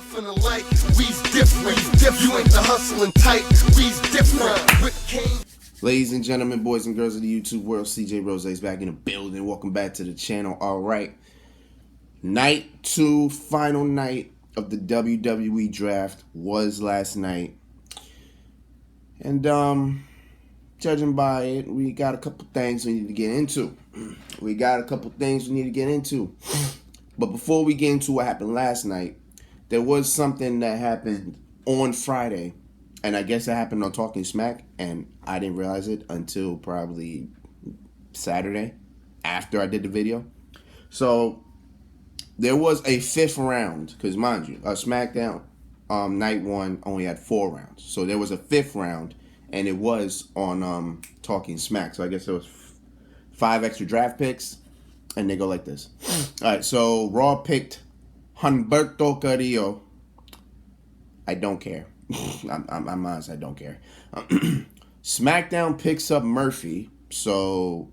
Feeling like we's different. You ain't the hustling type. We's different. Ladies and gentlemen, boys and girls of the YouTube world, CJ Rose's back in the building. Welcome back to the channel. All right. Night 2, final night of the WWE draft was last night. And judging by it, we got a couple things we need to get into. But before we get into what happened last night, there was something that happened on Friday. And I guess it happened on Talking Smack, and I didn't realize it until probably Saturday after I did the video. So there was a 5th round, because mind you, SmackDown night 1 only had 4 rounds. So there was a 5th round, and it was on Talking Smack. So I guess there was 5 extra draft picks, and they go like this. All right, so Raw picked Humberto Carrillo. I don't care. I'm honest, I don't care. SmackDown picks up Murphy, so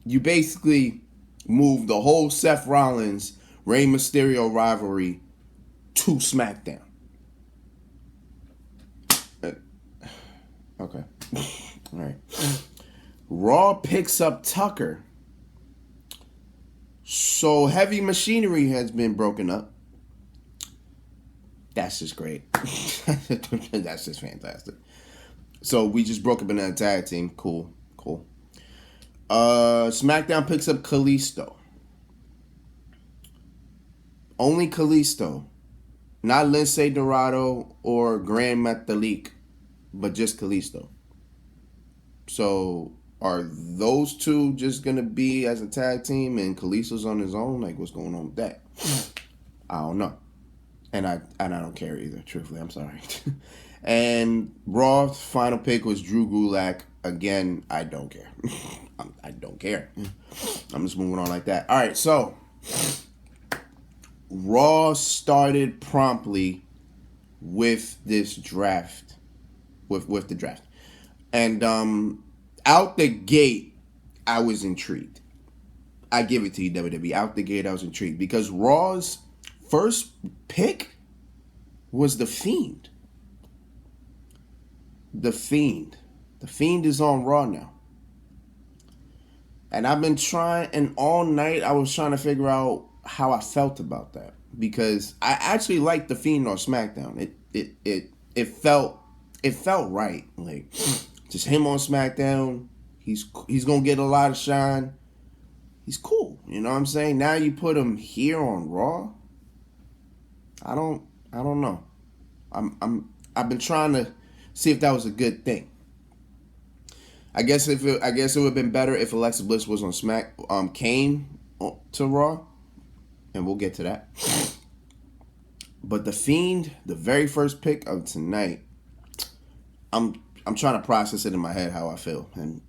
you basically move the whole Seth Rollins, Rey Mysterio rivalry to SmackDown. Okay. All right. Raw picks up Tucker. So Heavy Machinery has been broken up. That's just great. That's just fantastic. So we just broke up another tag team. Cool. SmackDown picks up Kalisto. Only Kalisto. Not Lince Dorado or Grand Metalik, but just Kalisto. So are those two just going to be as a tag team and Kalisto's on his own? Like, what's going on with that? I don't know. And I don't care either, truthfully. I'm sorry. And Raw's final pick was Drew Gulak. Again, I don't care. I don't care. I'm just moving on like that. All right, so Raw started promptly with this draft, with the draft. And out the gate, I was intrigued. I give it to you, WWE. Out the gate, I was intrigued because Raw's first pick was The Fiend. The Fiend. The Fiend is on Raw now. And I've been trying, and all night I was trying to figure out how I felt about that. Because I actually liked The Fiend on SmackDown. It felt right. Like, just him on SmackDown. He's gonna get a lot of shine. He's cool. You know what I'm saying? Now you put him here on Raw. I don't know. I've been trying to see if that was a good thing. I guess it would have been better if Alexa Bliss was on came to Raw, and we'll get to that. But The Fiend, the very first pick of tonight, I'm trying to process it in my head how I feel, and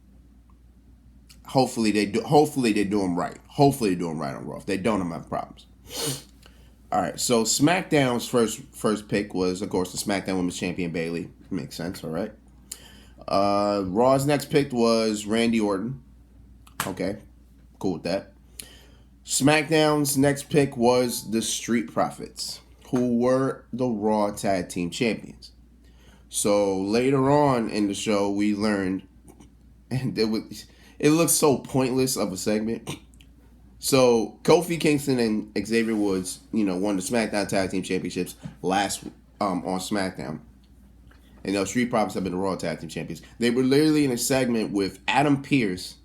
hopefully they do him right. Hopefully they do him right on Raw. If they don't, I'm gonna have problems. All right, so SmackDown's first pick was, of course, the SmackDown Women's Champion Bayley. Makes sense, all right. Raw's next pick was Randy Orton. Okay, cool with that. SmackDown's next pick was the Street Profits, who were the Raw Tag Team Champions. So later on in the show, we learned, and it looks so pointless of a segment. So Kofi Kingston and Xavier Woods, won the SmackDown Tag Team Championships last on SmackDown. And those Street Profits have been the Raw Tag Team Champions. They were literally in a segment with Adam Pearce,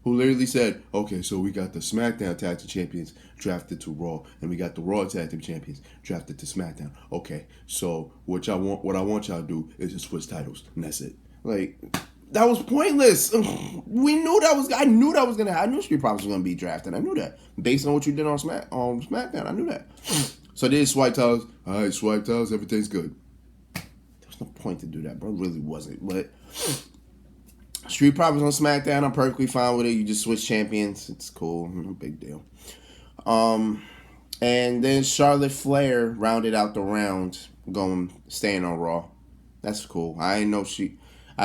who literally said, okay, so we got the SmackDown Tag Team Champions drafted to Raw, and we got the Raw Tag Team Champions drafted to SmackDown. Okay, so what I want y'all to do is just switch titles, and that's it. Like, that was pointless. We knew that was. I knew that was gonna happen. I knew Street Profits was gonna be drafted. I knew that based on what you did on SmackDown. I knew that. So they did swipe titles. All right, swipe titles. Everything's good. There was no point to do that, bro. It really wasn't. But Street Profits on SmackDown. I'm perfectly fine with it. You just switch champions. It's cool. No big deal. And then Charlotte Flair rounded out the round, staying on Raw. That's cool. I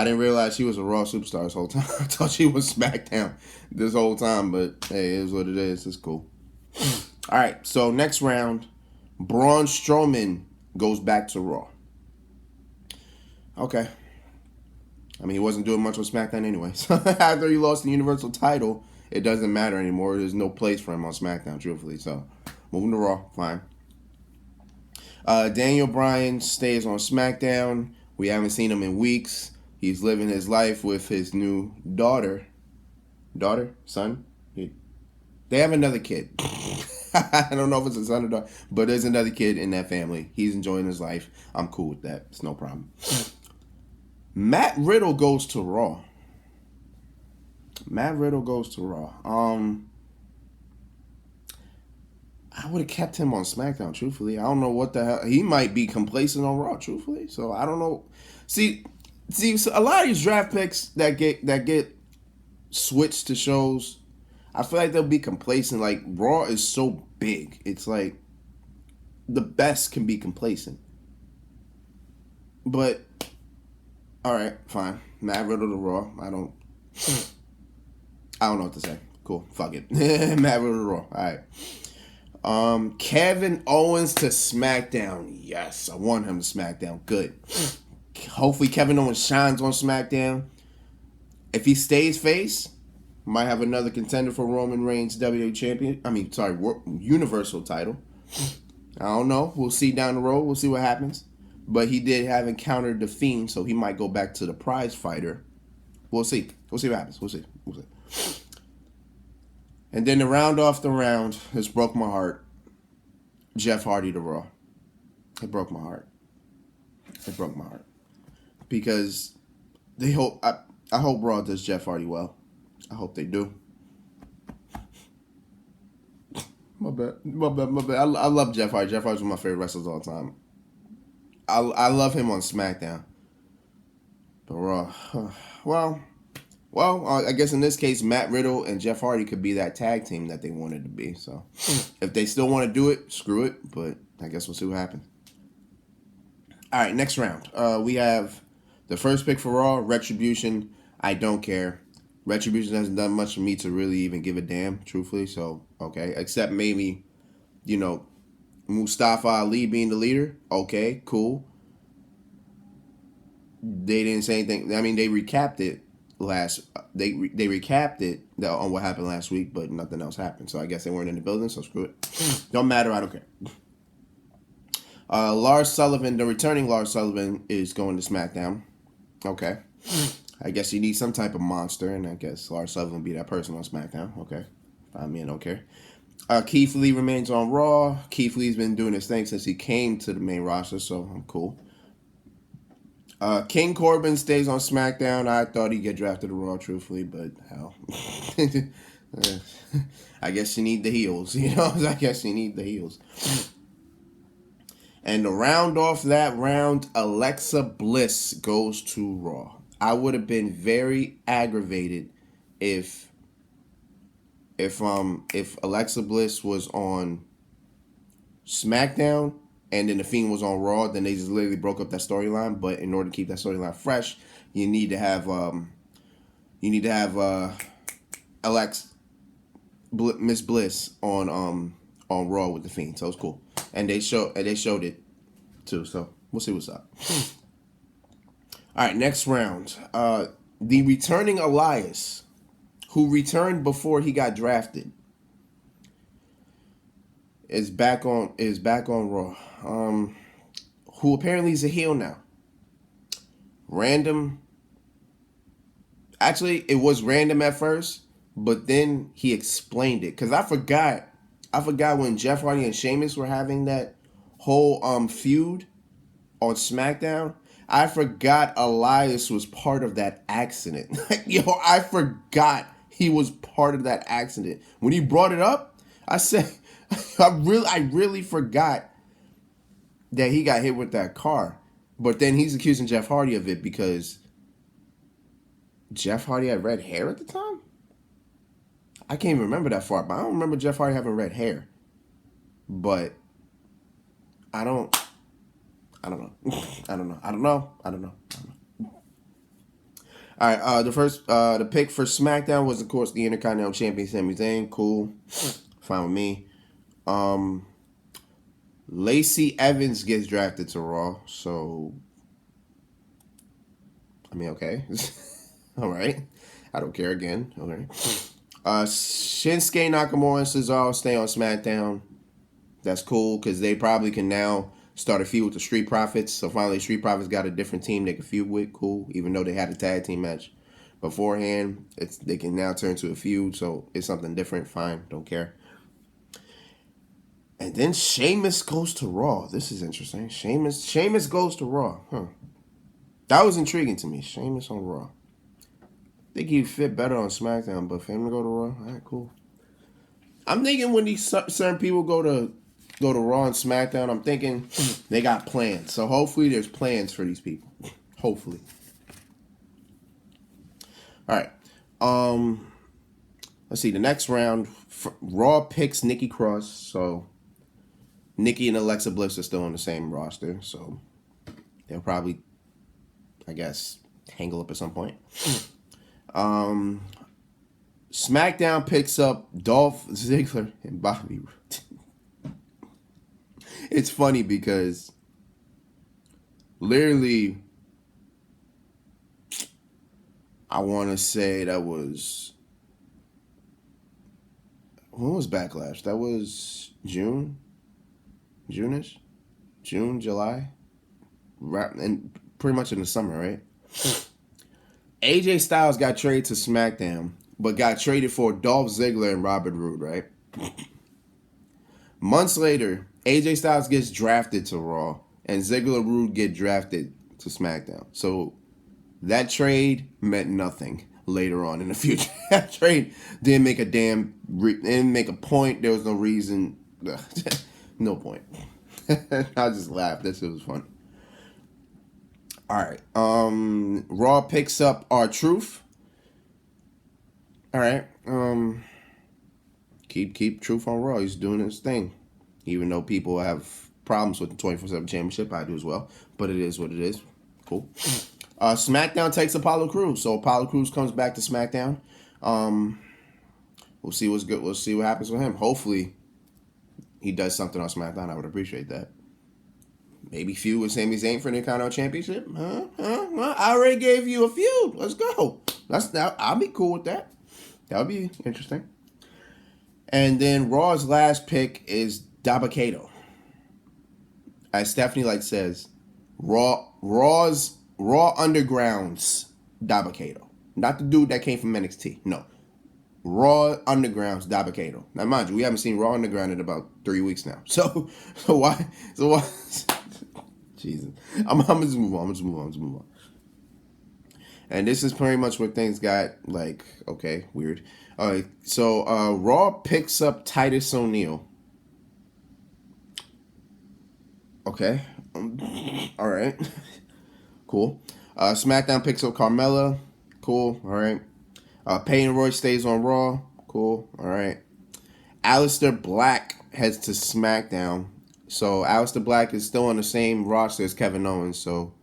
didn't realize she was a Raw superstar this whole time. I thought she was SmackDown this whole time, but hey, it is what it is. It's cool. All right, so next round, Braun Strowman goes back to Raw. Okay. I mean, he wasn't doing much on SmackDown anyway. So after he lost the Universal title, it doesn't matter anymore. There's no place for him on SmackDown, truthfully. So moving to Raw, fine. Daniel Bryan stays on SmackDown. We haven't seen him in weeks. He's living his life with his new daughter. Son? They have another kid. I don't know if it's a son or daughter, but there's another kid in that family. He's enjoying his life. I'm cool with that. It's no problem. Matt Riddle goes to Raw. I would have kept him on SmackDown, truthfully. I don't know what the hell. He might be complacent on Raw, truthfully. So I don't know. See, so a lot of these draft picks that get switched to shows, I feel like they'll be complacent. Like, Raw is so big. It's like the best can be complacent. But all right, fine. Matt Riddle to Raw. I don't know what to say. Cool. Fuck it. Matt Riddle to Raw. All right. Kevin Owens to SmackDown. Yes, I want him to SmackDown. Good. Hopefully Kevin Owens shines on SmackDown. If he stays face, might have another contender for Roman Reigns WWE champion. Universal title. I don't know. We'll see down the road. We'll see what happens. But he did have encountered the Fiend, so he might go back to the prize fighter. We'll see. We'll see what happens. We'll see. And then to round off the round, this broke my heart. Jeff Hardy to Raw. It broke my heart. Because I hope Raw does Jeff Hardy well. I hope they do. My bad. I love Jeff Hardy. Jeff Hardy's one of my favorite wrestlers of all time. I love him on SmackDown. But Raw, well, I guess in this case, Matt Riddle and Jeff Hardy could be that tag team that they wanted to be. So if they still want to do it, screw it. But I guess we'll see what happens. All right, next round. We have the first pick for Raw, Retribution. I don't care. Retribution hasn't done much for me to really even give a damn, truthfully. So, okay. Except maybe, Mustafa Ali being the leader. Okay, cool. They didn't say anything. I mean, they recapped it they recapped it on what happened last week, but nothing else happened. So I guess they weren't in the building, so screw it. Don't matter, I don't care. Lars Sullivan, the returning Lars Sullivan, is going to SmackDown. Okay. I guess you need some type of monster, and I guess Lars Sullivan will be that person on SmackDown. Okay. I mean, I don't care. Keith Lee remains on Raw. Keith Lee's been doing his thing since he came to the main roster, so I'm cool. King Corbin stays on SmackDown. I thought he'd get drafted to Raw, truthfully, but hell. I guess you need the heels, I guess you need the heels. And to round off that round, Alexa Bliss goes to Raw. I would have been very aggravated if Alexa Bliss was on SmackDown and then the Fiend was on Raw, then they just literally broke up that storyline. But in order to keep that storyline fresh, you need to have Miss Bliss on Raw with the Fiend. So it's cool, and they showed it too. So we'll see what's up. All right, next round. The returning Elias, who returned before he got drafted, is back on Raw. Who apparently is a heel now. Random. Actually, it was random at first, but then he explained it. Because I forgot when Jeff Hardy and Sheamus were having that whole feud on SmackDown. I forgot Elias was part of that accident. I forgot he was part of that accident. When he brought it up, I said, I really forgot that he got hit with that car. But then he's accusing Jeff Hardy of it because Jeff Hardy had red hair at the time? I can't even remember that far, but I don't remember Jeff Hardy having red hair. But I don't know. All right, the pick for SmackDown was, of course, the Intercontinental Champion Sami Zayn. Cool, fine with me. Lacey Evans gets drafted to Raw, so I mean, okay. All right. I don't care again. Okay. Shinsuke Nakamura and Cesaro stay on SmackDown. That's cool because they probably can now start a feud with the Street Profits. So finally, Street Profits got a different team they can feud with. Cool. Even though they had a tag team match beforehand, they can now turn to a feud. So it's something different. Fine. Don't care. And then Sheamus goes to Raw. This is interesting. Sheamus goes to Raw. Huh. That was intriguing to me. Sheamus on Raw. I think he'd fit better on SmackDown, but for him to go to Raw, all right, cool. I'm thinking when these certain people go to Raw and SmackDown, I'm thinking they got plans. So hopefully there's plans for these people. Hopefully. All right. Let's see. The next round, Raw picks Nikki Cross. So Nikki and Alexa Bliss are still on the same roster. So they'll probably, I guess, tangle up at some point. SmackDown picks up Dolph Ziggler and Bobby Roode. It's funny because literally, I want to say that was, when was Backlash? That was June-ish? June, July? And pretty much in the summer, right? AJ Styles got traded to SmackDown, but got traded for Dolph Ziggler and Robert Roode, right? Months later, AJ Styles gets drafted to Raw, and Ziggler and Roode get drafted to SmackDown. So that trade meant nothing later on in the future. That trade didn't make a didn't make a point. There was no reason. No point. I just laughed. That shit was fun. All right. Raw picks up R-Truth. All right. Keep Truth on Raw. He's doing his thing. Even though people have problems with the 24/7 championship, I do as well. But it is what it is. Cool. SmackDown takes Apollo Crews. So Apollo Crews comes back to SmackDown. We'll see what's good. We'll see what happens with him. Hopefully, he does something on SmackDown. I would appreciate that. Maybe feud with Sami Zayn for the Intercontinental Championship. Well, I already gave you a feud. Let's go. I'll be cool with that. That would be interesting. And then Raw's last pick is Dabba-Kato. As Stephanie says, Raw Underground's Dabba-Kato. Not the dude that came from NXT. No. Raw Underground's Dabba-Kato. Now, mind you, we haven't seen Raw Underground in about 3 weeks now. So why? Jesus. I'm just move on. And this is pretty much where things got okay, weird. All right, so Raw picks up Titus O'Neil. Okay. All right. Cool. SmackDown picks up Carmella. Cool. All right. Peyton Royce stays on Raw. Cool. All right. Aleister Black heads to SmackDown. So Aleister Black is still on the same roster as Kevin Owens. So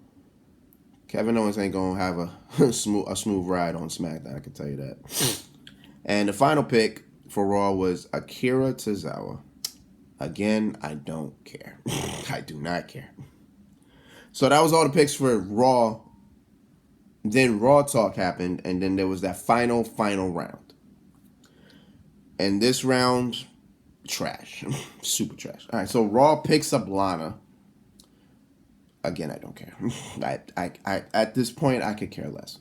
Kevin Owens ain't gonna have a smooth ride on SmackDown. I can tell you that. And the final pick for Raw was Akira Tozawa. Again, I don't care. I do not care. So that was all the picks for Raw. Then Raw Talk happened, and then there was that final round. And this round, trash. Super trash. All right, so Raw picks up Lana. Again, I don't care. I at this point, I could care less.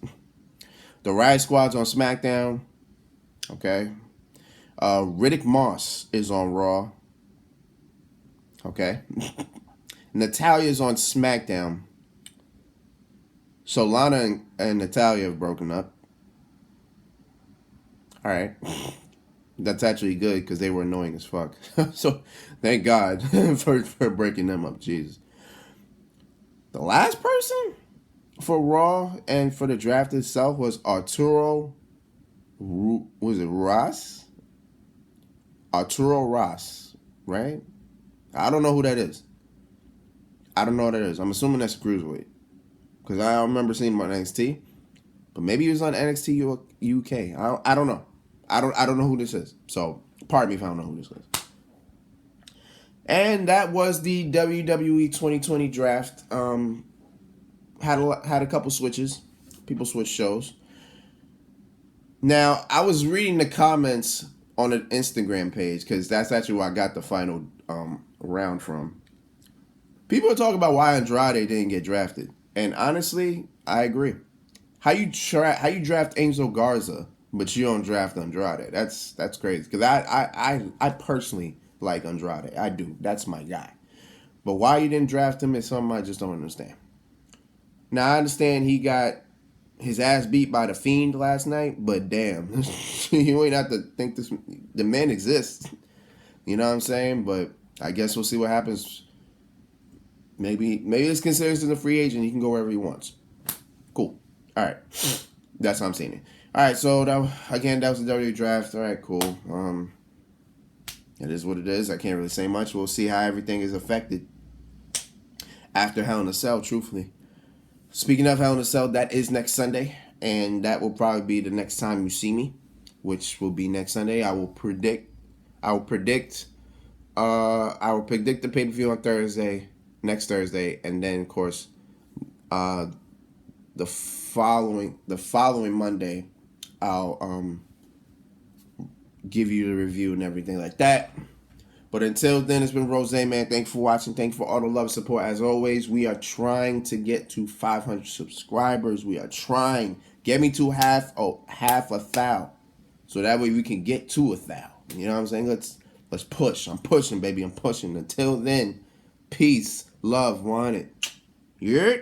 The Riot Squad's on SmackDown. Okay. Riddick Moss is on Raw. Okay. Natalia's on SmackDown. So Lana and Natalya have broken up. All right. That's actually good because they were annoying as fuck. So thank God for breaking them up. Jesus. The last person for Raw and for the draft itself was Arturo. Was it Ross? Arturo Ross, right? I don't know who that is. I'm assuming that's a cruiserweight because I don't remember seeing him on NXT, but maybe he was on NXT UK. I don't know. I don't know who this is. So pardon me if I don't know who this is. And that was the WWE 2020 draft. Had a couple switches. People switched shows. Now, I was reading the comments on an Instagram page because that's actually where I got the final round from. People are talking about why Andrade didn't get drafted, and honestly, I agree. How you draft Angel Garza, but you don't draft Andrade? That's crazy. Because I personally like Andrade. I do. That's my guy. But why you didn't draft him is something I just don't understand. Now I understand he got his ass beat by the Fiend last night, but damn, you ain't have to think this. The man exists. You know what I'm saying? But I guess we'll see what happens. Maybe it's considered as a free agent. He can go wherever he wants. Cool. All right. That's how I'm seeing it. All right. So that was the WWE draft. All right. Cool. It is what it is. I can't really say much. We'll see how everything is affected after Hell in a Cell. Truthfully, speaking of Hell in a Cell, that is next Sunday, and that will probably be the next time you see me, which will be next Sunday. I will predict the pay-per-view on Thursday. Next Thursday, and then of course, the following Monday, I'll give you the review and everything like that. But until then, it's been Rose, man. Thanks for watching. Thanks for all the love and support. As always, we are trying to get to 500 subscribers. We are trying. Get me to half a thou, so that way we can get to 1,000. You know what I'm saying? Let's push. I'm pushing, baby. I'm pushing. Until then, peace. Love, want it. Yeah.